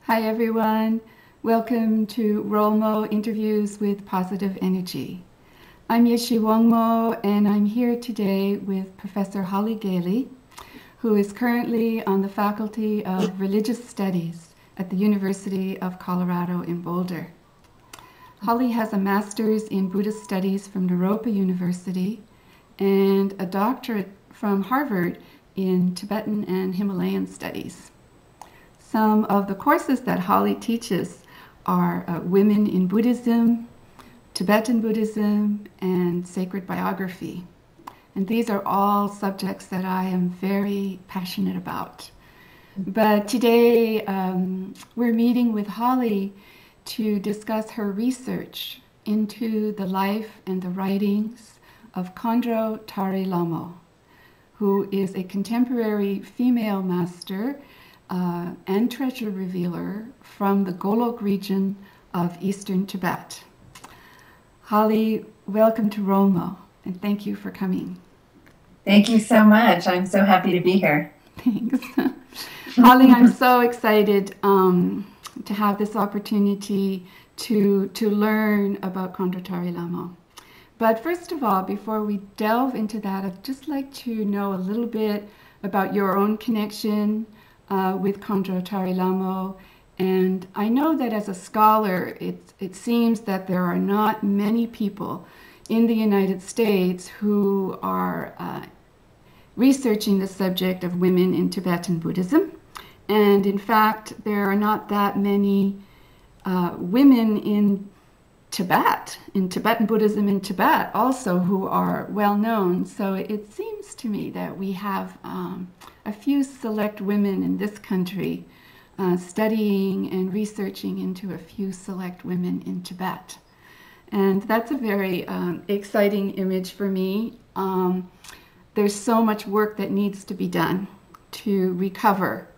Hi everyone, welcome to Rolmo Interviews with Positive Energy. I'm Yeshi Wongmo and I'm here today with Professor Holly Gayley, who is currently on the Faculty of Religious Studies at the University of Colorado in Boulder. Holly has a master's in Buddhist Studies from Naropa University and a doctorate from Harvard in Tibetan and Himalayan Studies. Some of the courses that Holly teaches are Women in Buddhism, Tibetan Buddhism, and Sacred Biography. And these are all subjects that I am very passionate about. But today we're meeting with Holly to discuss her research into the life and the writings of Khandro Tare Lhamo, who is a contemporary female master and treasure revealer from the Golok region of eastern Tibet. Holly, welcome to Rolmo, and thank you for coming. Thank you so much. I'm so happy to be here. Thanks. Holly, I'm so excited to have this opportunity to learn about Khandro Tare Lhamo. But first of all, before we delve into that, I'd just like to know a little bit about your own connection with Khandro Tare Lhamo. And I know that as a scholar, it seems that there are not many people in the United States who are researching the subject of women in Tibetan Buddhism. And in fact, there are not that many women in Tibet, in Tibetan Buddhism in Tibet also, who are well known. So it seems to me that we have a few select women in this country studying and researching into a few select women in Tibet. And that's a very exciting image for me. There's so much work that needs to be done to recover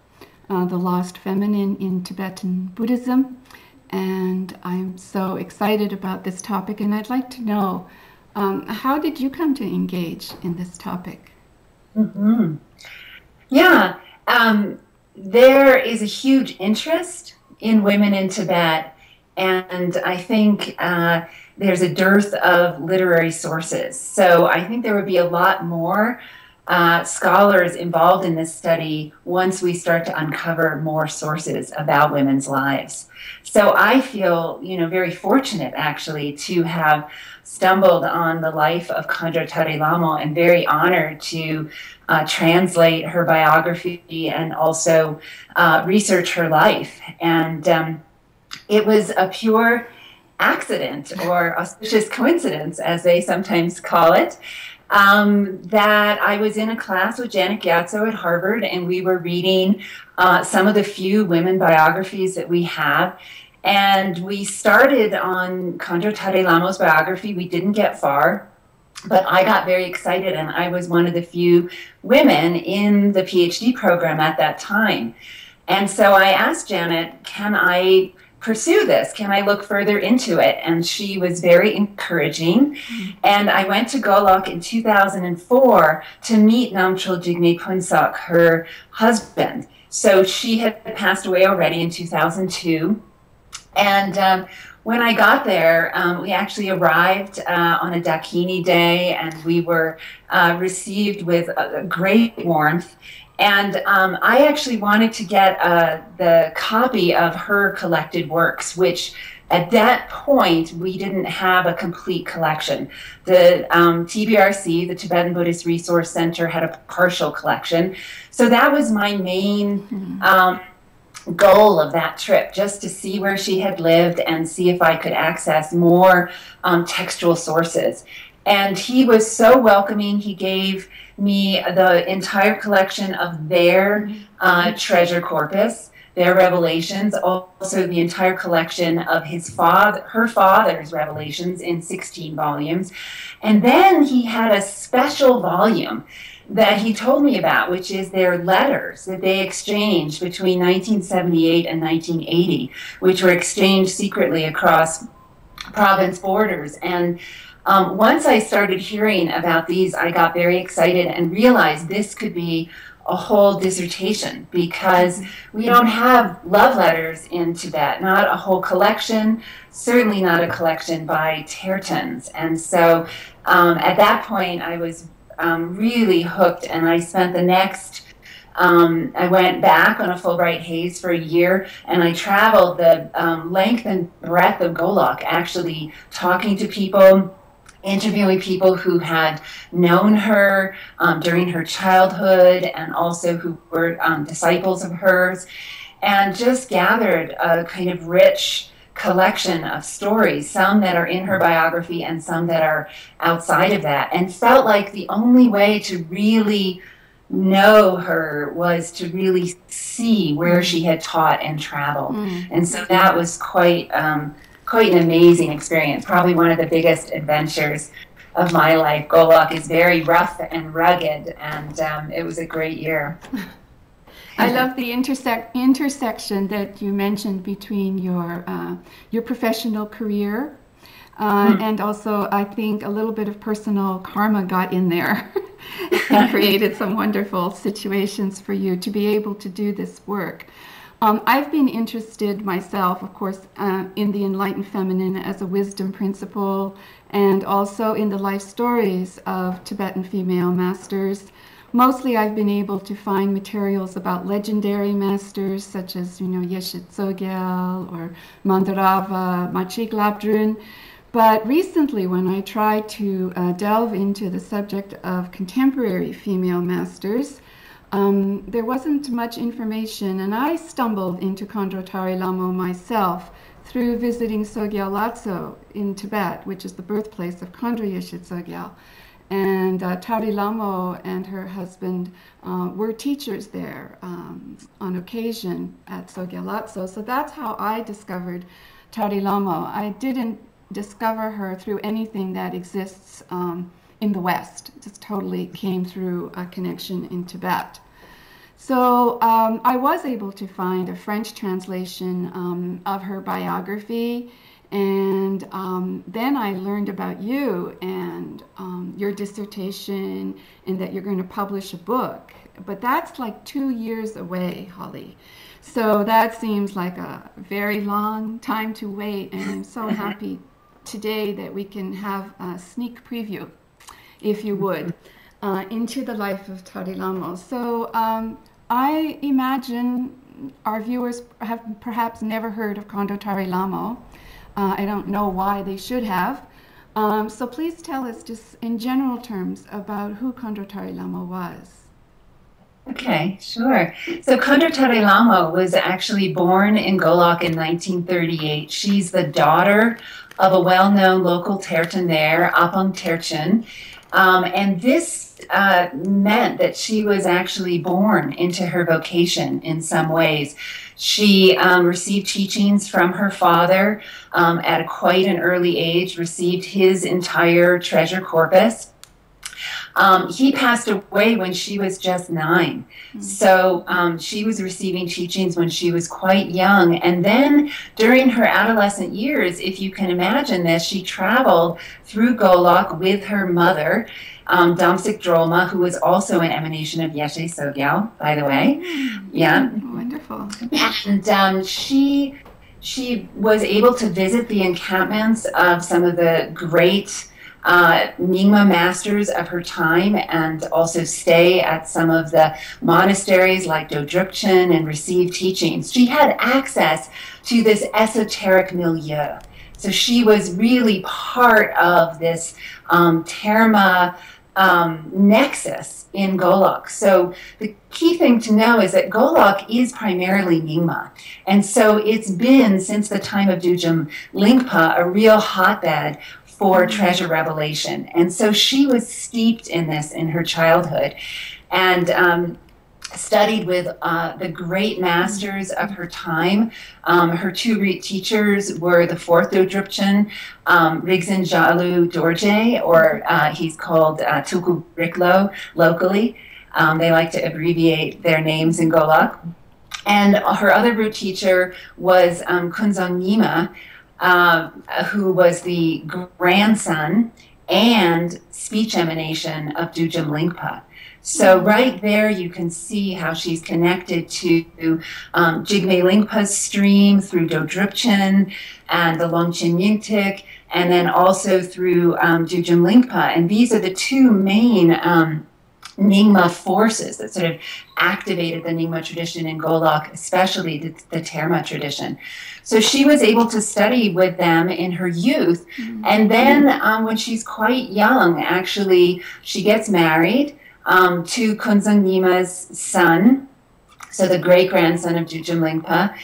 the lost feminine in Tibetan Buddhism. And I'm so excited about this topic, and I'd like to know, how did you come to engage in this topic? Mm-hmm. Yeah, there is a huge interest in women in Tibet, and I think there's a dearth of literary sources. So I think there would be a lot more scholars involved in this study once we start to uncover more sources about women's lives. So I feel, very fortunate actually to have stumbled on the life of Khandro Tare Lhamo and very honored to translate her biography and also research her life. And it was a pure accident or auspicious coincidence, as they sometimes call it. That I was in a class with Janet Gyatso at Harvard, and we were reading some of the few women biographies that we have. And we started on Khandro Tare Lhamo's biography. We didn't get far, but I got very excited, and I was one of the few women in the PhD program at that time. And so I asked Janet, can I pursue this? Can I look further into it? And she was very encouraging. And I went to Golok in 2004 to meet Namchol Jigme Phuntsok, her husband. So she had passed away already in 2002. And when I got there, we actually arrived on a Dakini day, and we were received with a great warmth. And I actually wanted to get the copy of her collected works, which at that point, we didn't have a complete collection. The TBRC, the Tibetan Buddhist Resource Center, had a partial collection. So that was my main goal of that trip, just to see where she had lived and see if I could access more textual sources. And he was so welcoming. He gave me the entire collection of their treasure corpus, their revelations, also the entire collection of her father's revelations in 16 volumes. And then he had a special volume that he told me about, which is their letters that they exchanged between 1978 and 1980, which were exchanged secretly across province borders. And once I started hearing about these, I got very excited and realized this could be a whole dissertation, because we don't have love letters in Tibet, not a whole collection, certainly not a collection by Tertons. And so at that point, I was really hooked, and I spent the next I went back on a Fulbright Haze for a year, and I traveled the length and breadth of Golok, actually talking to people, interviewing people who had known her during her childhood, and also who were disciples of hers, and just gathered a kind of rich collection of stories, some that are in her biography and some that are outside of that, and felt like the only way to really know her was to really see where she had taught and traveled. And so that was quite an amazing experience, probably one of the biggest adventures of my life. Golok is very rough and rugged, and it was a great year. I love the intersection that you mentioned between your professional career and also, I think, a little bit of personal karma got in there and created some wonderful situations for you to be able to do this work. I've been interested myself, of course, in the enlightened feminine as a wisdom principle, and also in the life stories of Tibetan female masters. Mostly I've been able to find materials about legendary masters such as, Yeshe Tsogyal or Mandarava, Machig Labdrun. But recently, when I tried to delve into the subject of contemporary female masters, there wasn't much information, and I stumbled into Khandro Tare Lhamo myself through visiting Sogyal Lhotso in Tibet, which is the birthplace of Khandro Yeshe Tsogyal. And Tare Lhamo and her husband were teachers there on occasion at Sogyal Lhotso. So that's how I discovered Tare Lhamo. I didn't discover her through anything that exists in the West. It just totally came through a connection in Tibet. So I was able to find a French translation of her biography, and then I learned about you and your dissertation, and that you're going to publish a book. But that's like 2 years away, Holly. So that seems like a very long time to wait, and I'm so happy today that we can have a sneak preview, if you would, into the life of Tare Lhamo. So I imagine our viewers have perhaps never heard of Khandro Tare Lhamo. I don't know why they should have. So please tell us just in general terms about who Khandro Tare Lhamo was. Okay, sure. So Khandro Tare Lhamo was actually born in Golok in 1938. She's the daughter of a well-known local Terton there, Apong Terchen. And this meant that she was actually born into her vocation in some ways. She received teachings from her father at quite an early age, received his entire treasure corpus. He passed away when she was just 9. So she was receiving teachings when she was quite young. And then during her adolescent years, if you can imagine this, she traveled through Golok with her mother, Damsik Drolma, who was also an emanation of Yeshe Tsogyal, by the way. Yeah. Wonderful. And she was able to visit the encampments of some of the great Nyingma masters of her time, and also stay at some of the monasteries like Dodrukchen and receive teachings. She had access to this esoteric milieu. So she was really part of this Terma nexus in Golok. So the key thing to know is that Golok is primarily Nyingma. And so it's been, since the time of Dujum Lingpa, a real hotbed for treasure revelation. And so she was steeped in this in her childhood, and studied with the great masters of her time. Her 2 teachers were the 4th Dodrupchen, Rigzin Jalu Dorje, or he's called Tulku Riklo locally. They like to abbreviate their names in Golok. And her other root teacher was Kunzang Nyima, who was the grandson and speech emanation of Dujum Lingpa. So right there, you can see how she's connected to Jigme Lingpa's stream through Dodrupchen and the Longchen Yingtik, and then also through Dujum Lingpa. And these are the two main Nyingma forces that sort of activated the Nyingma tradition in Golok, especially the Terma tradition. So she was able to study with them in her youth. And then when she's quite young, actually, she gets married to Kunzang Nyingma's son, so the great-grandson of Dujum Lingpa.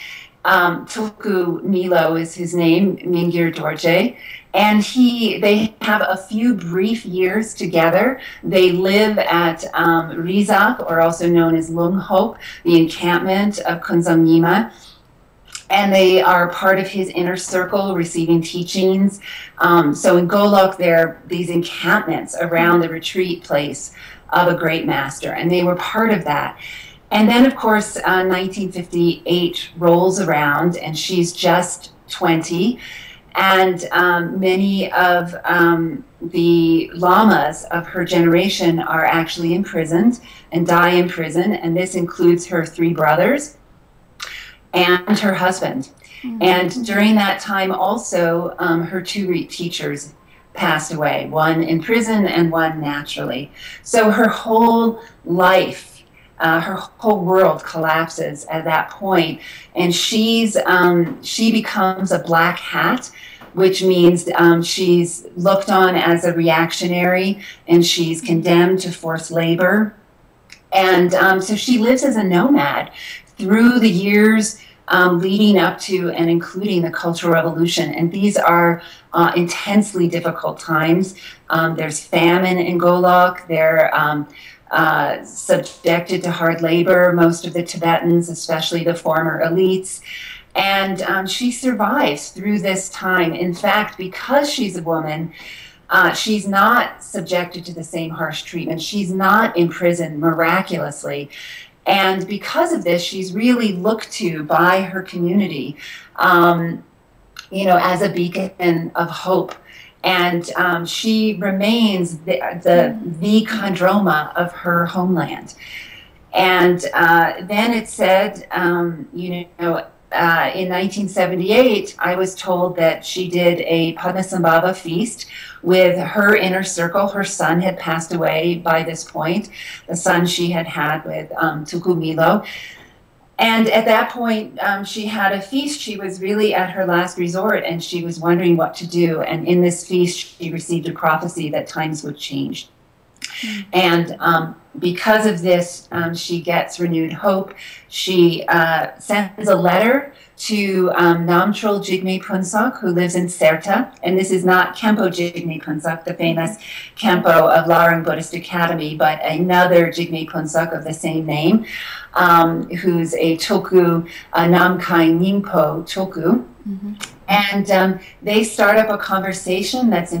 Tulku Milo is his name, Mingyur Dorje. And they have a few brief years together. They live at Rizak, or also known as Lunghop, the encampment of Kunzang Nyingma. And they are part of his inner circle, receiving teachings. So in Golok, there are these encampments around the retreat place of a great master, and they were part of that. And then, of course, 1958 rolls around, and she's just 20. And many of the lamas of her generation are actually imprisoned and die in prison. And this includes her 3 brothers and her husband. And during that time also, her 2 teachers passed away, one in prison and one naturally. So her whole life, her whole world collapses at that point, and she becomes a black hat, which means she's looked on as a reactionary, and she's condemned to forced labor. And so she lives as a nomad through the years leading up to and including the Cultural Revolution. And these are intensely difficult times. There's famine in Golok. They're subjected to hard labor, most of the Tibetans, especially the former elites. And she survives through this time. In fact, because she's a woman, she's not subjected to the same harsh treatment. She's not imprisoned miraculously. And because of this, she's really looked to by her community, as a beacon of hope. And she remains the Khandroma of her homeland. And then it said, in 1978, I was told that she did a Padmasambhava feast with her inner circle. Her son had passed away by this point, the son she had had with Tulku Milo. And at that point, she had a feast. She was really at her last resort, and she was wondering what to do. And in this feast, she received a prophecy that times would change. And because of this, she gets renewed hope. She sends a letter to Namtrol Jigme Phuntsok, who lives in Serta. And this is not Khenpo Jigme Phuntsok, the famous Khenpo of Larang Buddhist Academy, but another Jigme Phuntsok of the same name, who's a Tulku Namkai Ningpo Tulku. And they start up a conversation that's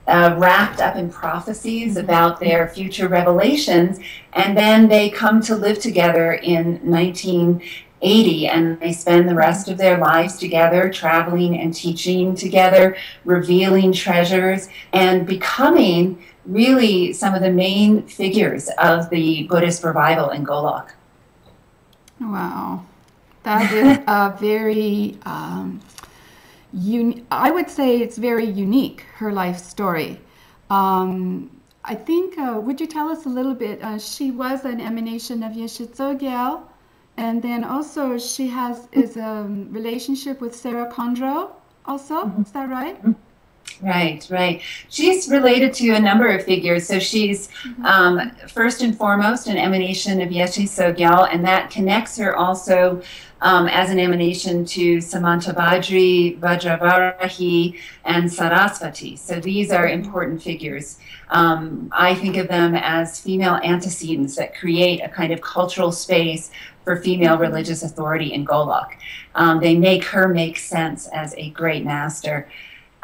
wrapped up in prophecies about their future revelations, and then they come to live together in 1980, and they spend the rest of their lives together, traveling and teaching together, revealing treasures, and becoming really some of the main figures of the Buddhist revival in Golok. Wow, that is a very I would say it's very unique, her life story. I think, would you tell us a little bit? She was an emanation of Yeshe Tsogyal, and then also she is a relationship with Sarah Khandro also, is that right? Right. She's related to a number of figures. So she's first and foremost an emanation of Yeshe Tsogyal, and that connects her also as an emanation to Samantabhadri, Vajravarahi, and Sarasvati. So these are important figures. I think of them as female antecedents that create a kind of cultural space for female religious authority in Golok. They make her make sense as a great master.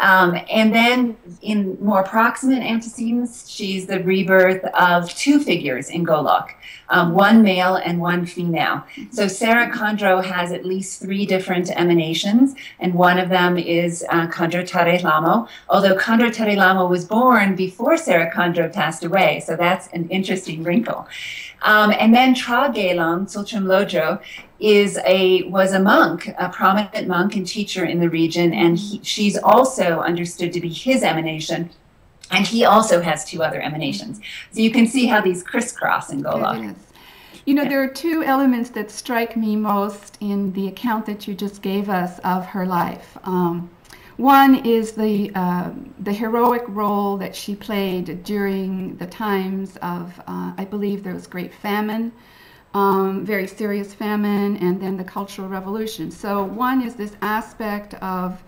And then in more proximate antecedents, she's the rebirth of two figures in Golok, one male and one female. So Sarah Khandro has at least three different emanations, and one of them is Khandro Tare Lhamo, although Khandro Tare Lhamo was born before Sarah Khandro passed away, so that's an interesting wrinkle. And then Tra Gayley Tsultrim Lodro was a monk, a prominent monk and teacher in the region, and she's also understood to be his emanation, and he also has two other emanations. So you can see how these crisscross in Golok. Yes. You know, there are two elements that strike me most in the account that you just gave us of her life. One is the heroic role that she played during the times of, I believe there was great famine, very serious famine, and then the Cultural Revolution. So one is this aspect of,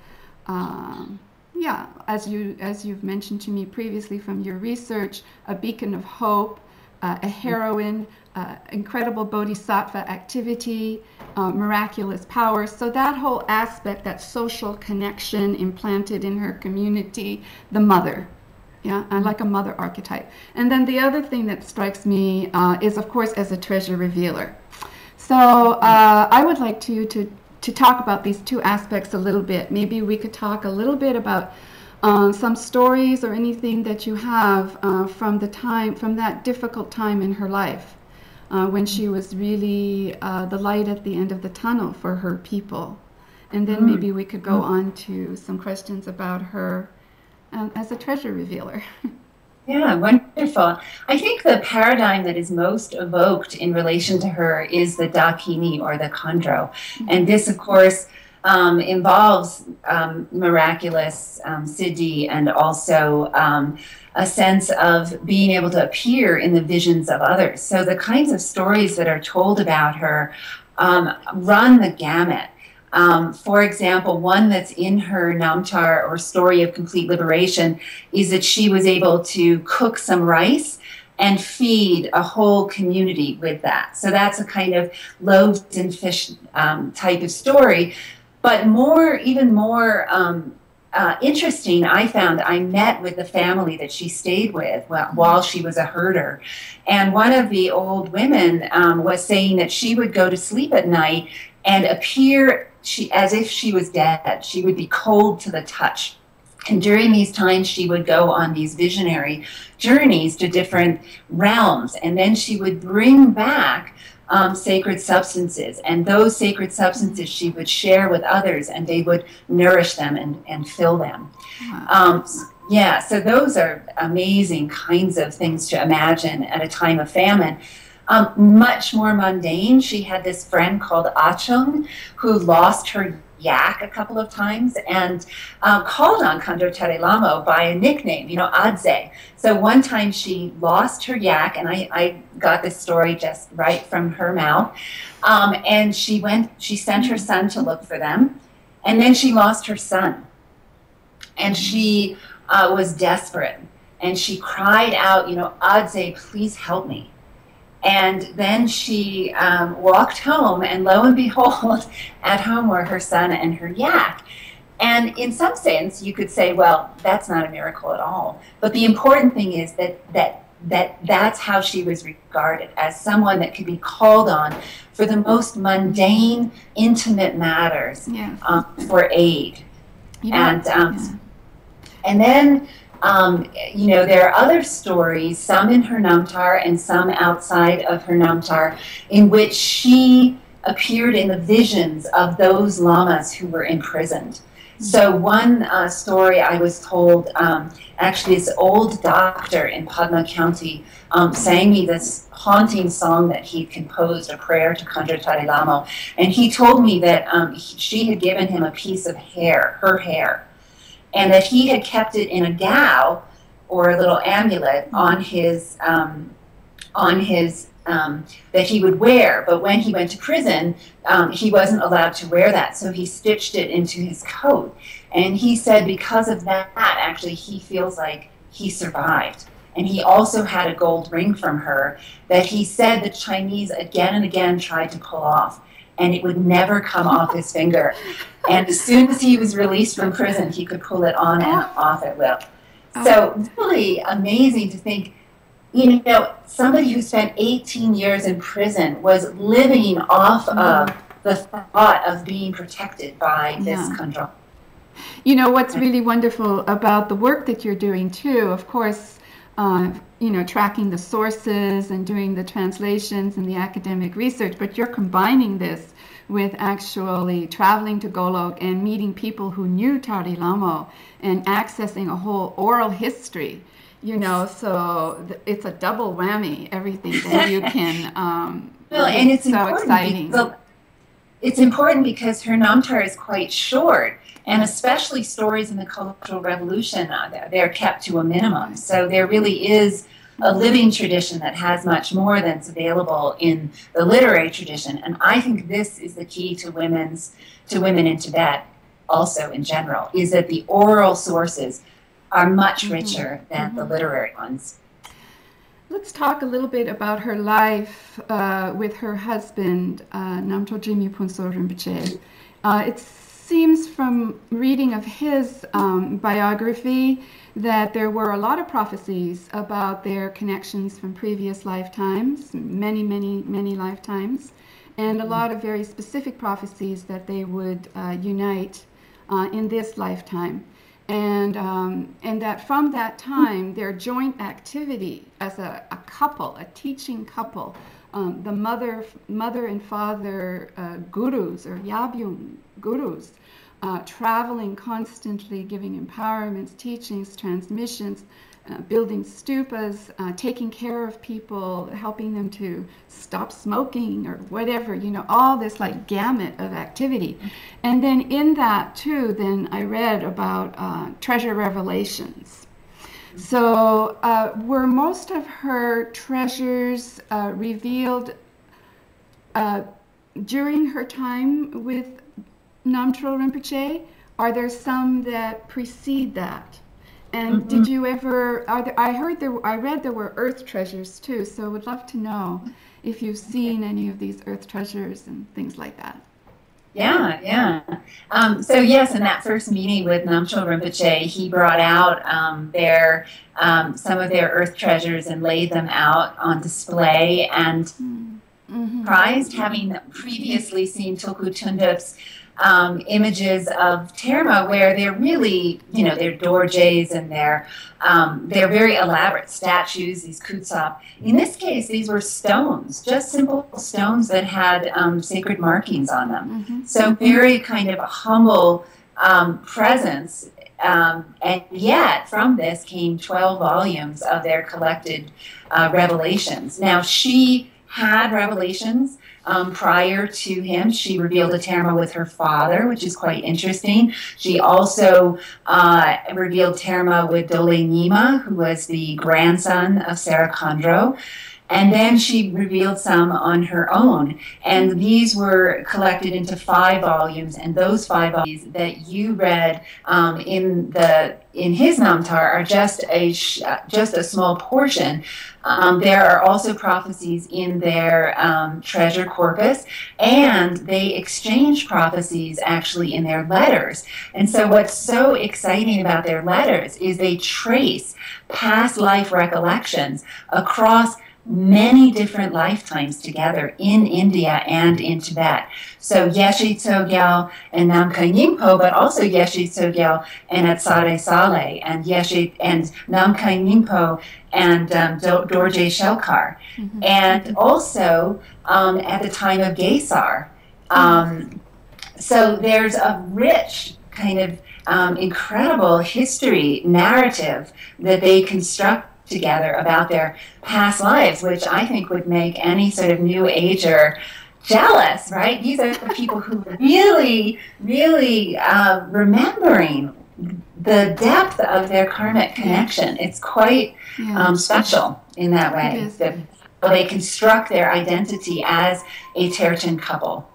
yeah, as you've mentioned to me previously from your research, a beacon of hope, a heroine, incredible bodhisattva activity, miraculous power. So that whole aspect, that social connection implanted in her community, the mother. Yeah, I like a mother archetype. And then the other thing that strikes me is, of course, as a treasure revealer. So I would like to talk about these two aspects a little bit. Maybe we could talk a little bit about some stories or anything that you have from that difficult time in her life, when she was really the light at the end of the tunnel for her people. And then maybe we could go on to some questions about her as a treasure revealer. Yeah, wonderful. I think the paradigm that is most evoked in relation to her is the Dakini, or the Khandro. And this, of course, involves miraculous siddhi, and also a sense of being able to appear in the visions of others. So the kinds of stories that are told about her run the gamut. For example, one that's in her Namtar, or Story of Complete Liberation, is that she was able to cook some rice and feed a whole community with that. So that's a kind of loaves and fish type of story. But even more interesting, I found, I met with the family that she stayed with while she was a herder. And one of the old women was saying that she would go to sleep at night and appear as if she was dead. She would be cold to the touch. And during these times, she would go on these visionary journeys to different realms. And then she would bring back sacred substances. And those sacred substances she would share with others, and they would nourish them and fill them. Yeah, so those are amazing kinds of things to imagine at a time of famine. Much more mundane, she had this friend called Achung who lost her yak a couple of times and called on Khandro Tare Lhamo by a nickname, Adze. So one time she lost her yak, and I got this story just right from her mouth, and she sent her son to look for them, and then she lost her son. And she was desperate, and she cried out, Adze, please help me. And then she walked home, and lo and behold, at home were her son and her yak. And in some sense, you could say, well, that's not a miracle at all. But the important thing is that's how she was regarded, as someone that could be called on for the most mundane, intimate matters, for aid. And then there are other stories, some in her Namtar and some outside of her Namtar, in which she appeared in the visions of those lamas who were imprisoned. So one story I was told, actually this old doctor in Padma County sang me this haunting song that he composed, a prayer to Khandro Tare Lhamo. And he told me that she had given him a piece of hair, her hair, and that he had kept it in a gao, or a little amulet, on his that he would wear. But when he went to prison, he wasn't allowed to wear that, so he stitched it into his coat. And he said because of that, actually, he feels like he survived. And he also had a gold ring from her that he said the Chinese again and again tried to pull off, and it would never come off his finger. And as soon as he was released from prison, he could pull it on and off at will. So really amazing to think, you know, somebody who spent 18 years in prison was living off of the thought of being protected by this Khandro. You know, what's really wonderful about the work that you're doing too, of course, you know, tracking the sources and doing the translations and the academic research, but you're combining this with actually traveling to Golok and meeting people who knew Tare Lhamo and accessing a whole oral history, you know, so it's a double whammy, everything that you can, well, and it's so exciting. It's important because her Namtar is quite short, and especially stories in the Cultural Revolution, they're kept to a minimum. So there really is a living tradition that has much more than's available in the literary tradition. And I think this is the key to women in Tibet, also in general, is that the oral sources are much richer than the literary ones. Let's talk a little bit about her life with her husband, Namto Jimmy Phuntsol Rinpoche. It seems from reading of his biography that there were a lot of prophecies about their connections from previous lifetimes, many, many, many lifetimes, and a lot of very specific prophecies that they would unite in this lifetime. And that from that time, their joint activity as a couple, a teaching couple, the mother and father gurus or Yabyum gurus, traveling constantly, giving empowerments, teachings, transmissions, building stupas, taking care of people, helping them to stop smoking or whatever, you know, all this like gamut of activity. And then in that too, then I read about treasure revelations. So were most of her treasures revealed during her time with Namtrol Rinpoche? Are there some that precede that? And did you ever, I read there were earth treasures too, so I would love to know if you've seen any of these earth treasures and things like that. Yeah. So yes, in that first meeting with Namtrol Rinpoche, he brought out some of their earth treasures and laid them out on display, and surprised, having previously seen Tulku Tundup's images of Terma, where they're really, you know, they're dorjes and they're very elaborate statues, these kutsap. In this case, these were stones, just simple stones that had sacred markings on them. So very kind of a humble presence. And yet, from this came 12 volumes of their collected revelations. Now, she had revelations prior to him. She revealed a Terma with her father, which is quite interesting. She also revealed Terma with Dole Nima, who was the grandson of Sarah Khandro. And then she revealed some on her own. And these were collected into 5 volumes. And those 5 volumes that you read in his Namtar are just a small portion. There are also prophecies in their treasure corpus, and they exchange prophecies actually in their letters. And so what's so exciting about their letters is they trace past life recollections across many different lifetimes together in India and in Tibet. So Yeshe Tsogyal and Namkha Nyingpo, but also Yeshe Tsogyal and Atsare Saleh, and Yeshe and Namkha Nyingpo and Dorje Shelkar. And also at the time of Gesar. So there's a rich kind of incredible history narrative that they construct together about their past lives, which I think would make any sort of New Ager jealous, right? These are the people who really, really remembering the depth of their karmic connection. It's quite special in that way. They construct their identity as a Terchen couple.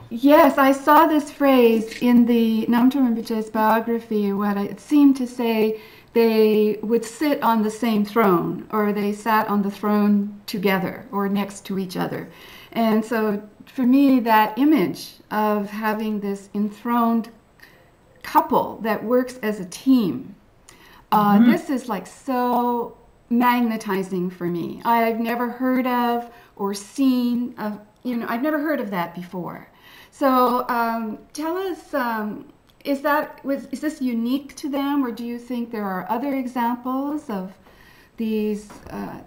Yes, I saw this phrase in the Namtrol Rinpoche's biography, where it seemed to say they would sit on the same throne, or they sat on the throne together or next to each other. And so for me, that image of having this enthroned couple that works as a team, this is like so magnetizing for me. I've never heard of or seen of, I've never heard of that before. So tell us, is this unique to them, or do you think there are other examples of these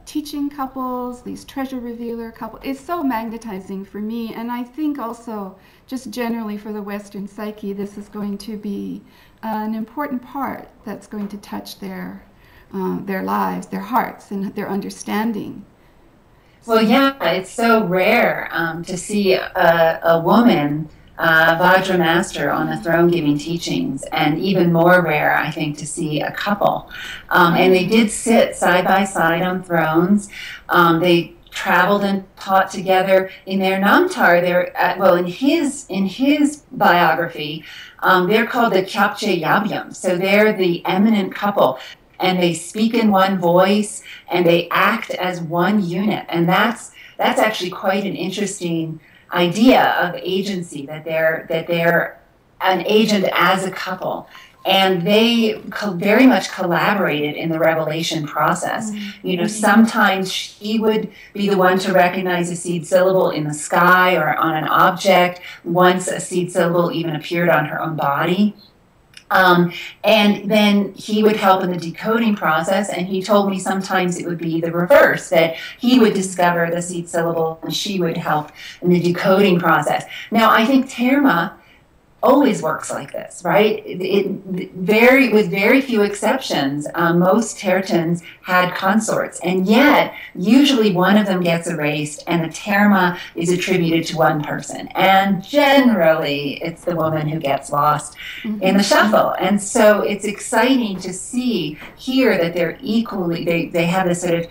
teaching couples, these treasure revealer couples? It's so magnetizing for me, and I think also just generally for the Western psyche, this is going to be an important part that's going to touch their lives, their hearts, and their understanding. Well, yeah, it's so rare to see a woman Vajra master on the throne giving teachings, and even more rare, I think, to see a couple. And they did sit side by side on thrones. They traveled and taught together. In their Namtar, in his biography, they're called the Kyapche Yabyam. So they're the eminent couple, and they speak in one voice and they act as one unit. And that's actually quite an interesting idea of agency, that they're an agent as a couple, and they very much collaborated in the revelation process. Sometimes she would be the one to recognize a seed syllable in the sky or on an object. Once a seed syllable even appeared on her own body. And then he would help in the decoding process, and he told me sometimes it would be the reverse, that he would discover the seed syllable and she would help in the decoding process. Now, I think Terma always works like this, right? With very few exceptions, most Tertans had consorts, and yet usually one of them gets erased and the Terma is attributed to one person, and generally it's the woman who gets lost in the shuffle. And so it's exciting to see here that they're equally, they have this sort of,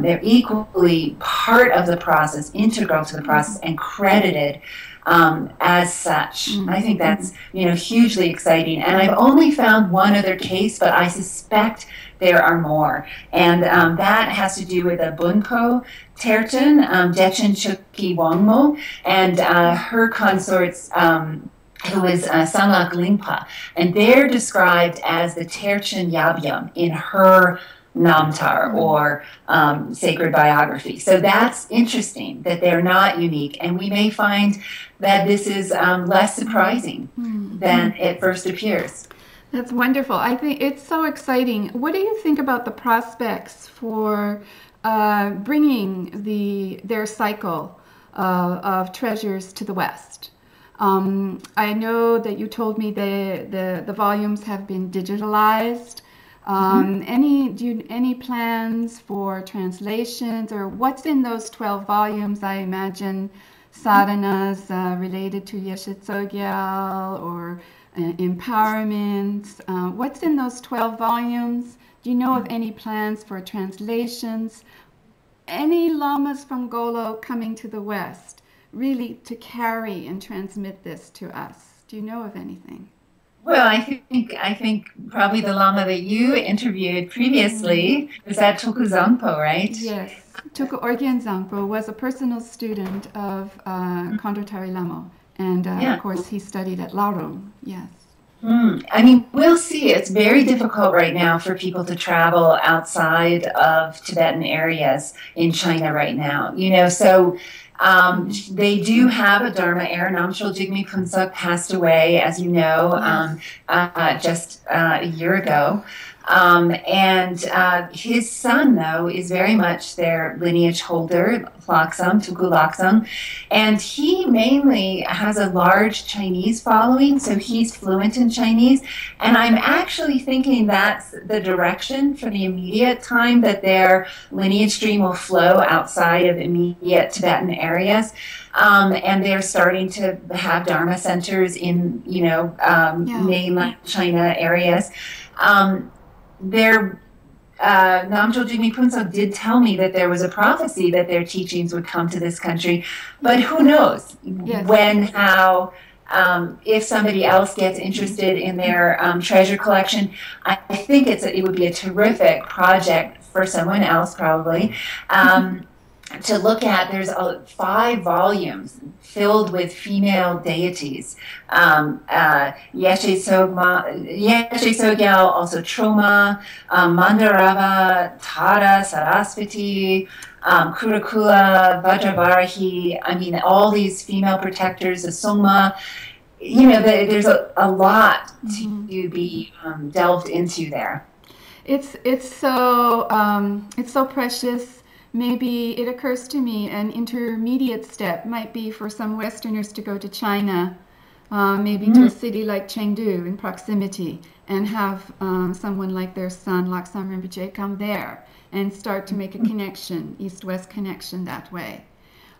they're equally part of the process, integral to the process, and credited as such. I think that's hugely exciting, and I've only found one other case, but I suspect there are more, and that has to do with a Bunko Tertan, Dechen Chukki Wangmo, and her consorts, who is Sanlak Lingpa, and they're described as the Terchen Yabyam in her Namtar, or sacred biography. So that's interesting that they're not unique, and we may find that this is less surprising than it first appears. That's wonderful. I think it's so exciting. What do you think about the prospects for bringing their cycle of treasures to the West? I know that you told me the volumes have been digitalized. Any plans for translations, or what's in those 12 volumes? I imagine sadhanas related to Yeshitsogyal or empowerment. What's in those 12 volumes? Do you know of any plans for translations? Any lamas from Golo coming to the West, really to carry and transmit this to us? Do you know of anything? Well, I think probably the Lama that you interviewed previously was that Tulku Zangpo, right? Yes. Tulku Orgyen Zangpo was a personal student of Khandro Tare Lhamo, and of course he studied at Larum. Yes. I mean, we'll see. It's very difficult right now for people to travel outside of Tibetan areas in China right now. So they do have a Dharma heir. Namchol Jigme Phuntsok passed away, as you know, just a year ago. And his son, though, is very much their lineage holder, Laksam, Tuku Laksam. And he mainly has a large Chinese following, so he's fluent in Chinese. And I'm actually thinking that's the direction for the immediate time, that their lineage stream will flow outside of immediate Tibetan areas. And they're starting to have Dharma centers in, mainland China areas. Namchol Jigme Phuntsok did tell me that there was a prophecy that their teachings would come to this country, but who knows when, how, if somebody else gets interested in their treasure collection. I think it would be a terrific project for someone else, probably. to look at. There's 5 volumes filled with female deities. Yeshe Sogyal, also Troma, Mandarava, Tara, Sarasvati, Kurakula, Vajravarahi. I mean, all these female protectors, the Soma. There's a lot to be delved into there. It's so precious. Maybe it occurs to me an intermediate step might be for some Westerners to go to China, maybe to a city like Chengdu in proximity, and have someone like their son, Laksamar Rinpoche, come there and start to make a connection, east-west connection that way.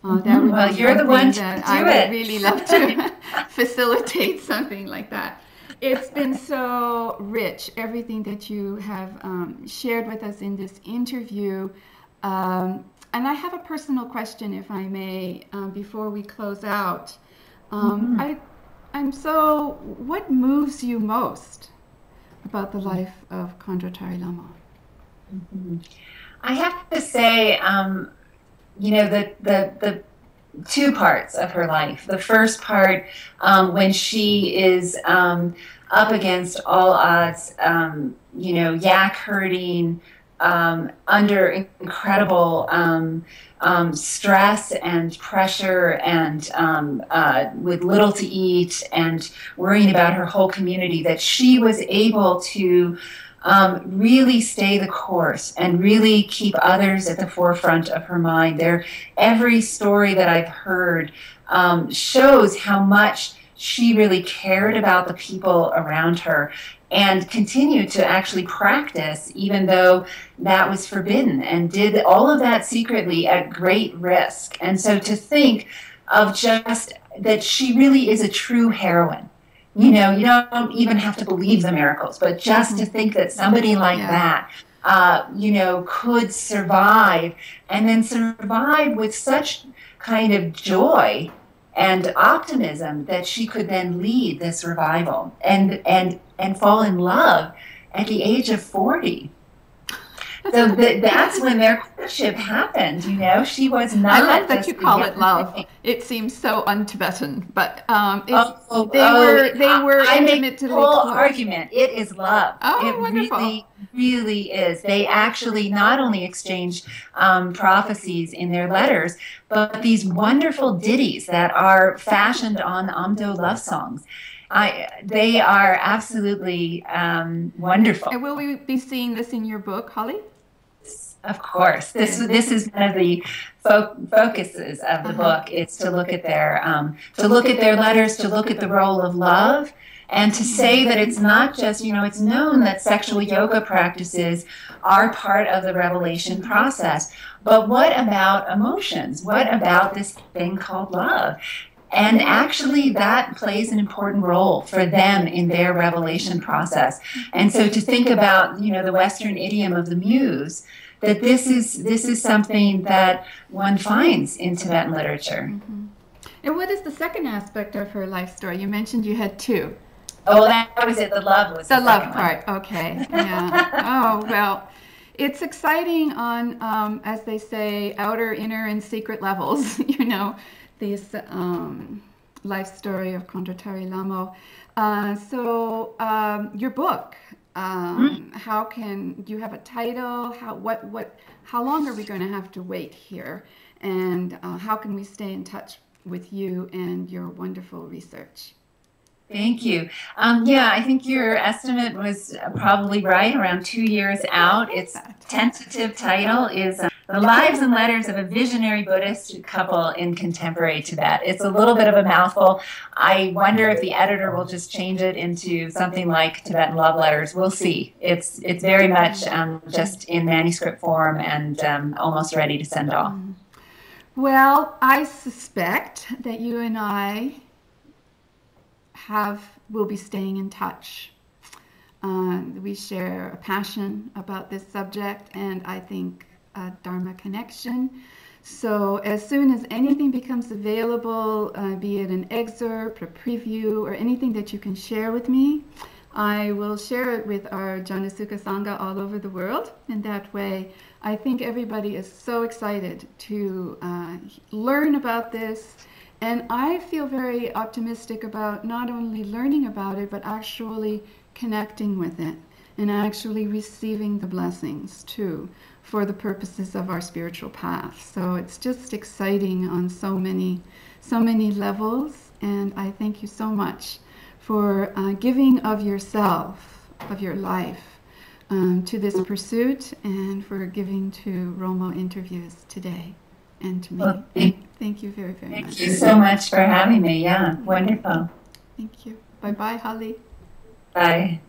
That would Well, be you're the one something to that do I would it. really love to facilitate something like that. It's been so rich, everything that you have shared with us in this interview. And I have a personal question, if I may, before we close out. What moves you most about the life of Khandro Tare Lhamo? I have to say, the 2 parts of her life. The first part, when she is up against all odds, yak herding, under incredible stress and pressure, and with little to eat, and worrying about her whole community, that she was able to really stay the course and really keep others at the forefront of her mind. Every story that I've heard shows how much she really cared about the people around her, and continued to actually practice even though that was forbidden, and did all of that secretly at great risk. And so to think of just that she really is a true heroine. You don't even have to believe the miracles, but just to think that somebody like that, could survive, and then survive with such kind of joy and optimism that she could then lead this revival and fall in love at the age of 40. So that's when their courtship happened. She was not. I love that just you call it love. thing. It seems so un-Tibetan, but I were make intimately the whole close. argument. It is love. Oh, It wonderful. really is. They actually not only exchanged prophecies in their letters, but these wonderful ditties that are fashioned on Amdo love songs. They are absolutely wonderful. And will we be seeing this in your book, Holly? Of course, this is one of the focuses of the book. Is to look at their letters, to look at the role of love, and to say that it's not just, it's known that sexual yoga practices are part of the revelation process, but what about emotions? What about this thing called love? And actually, that plays an important role for them in their revelation process. And so to think about, the Western idiom of the muse, that this is something that one finds in Tibetan literature. And what is the second aspect of her life story? You mentioned you had 2. Oh, that was it. The love was The the love second part. Okay. Yeah. Oh, well, it's exciting on, as they say, outer, inner, and secret levels, this life story of Khandro Tare Lhamo. Your book, how can you have a title? How long are we going to have to wait here? And how can we stay in touch with you and your wonderful research? Thank you. I think your estimate was probably right, around 2 years out. Its tentative title is The Lives and Letters of a Visionary Buddhist Couple in Contemporary Tibet. It's a little bit of a mouthful. I wonder if the editor will just change it into something like Tibetan Love Letters. We'll see. It's very much just in manuscript form and almost ready to send off. Well, I suspect that you and I will be staying in touch. We share a passion about this subject, and I think a Dharma connection. So as soon as anything becomes available, be it an excerpt, a preview, or anything that you can share with me, I will share it with our Jnanasukha Sangha all over the world. And that way, I think everybody is so excited to learn about this. And I feel very optimistic about not only learning about it, but actually connecting with it and actually receiving the blessings too for the purposes of our spiritual path. So it's just exciting on so many levels. And I thank you so much for giving of yourself, of your life, to this pursuit, and for giving to Rolmo interviews today and to me. Well, thank you very, very much. Thank you so much for having me. Yeah, wonderful. Thank you. Bye-bye, Holly. Bye.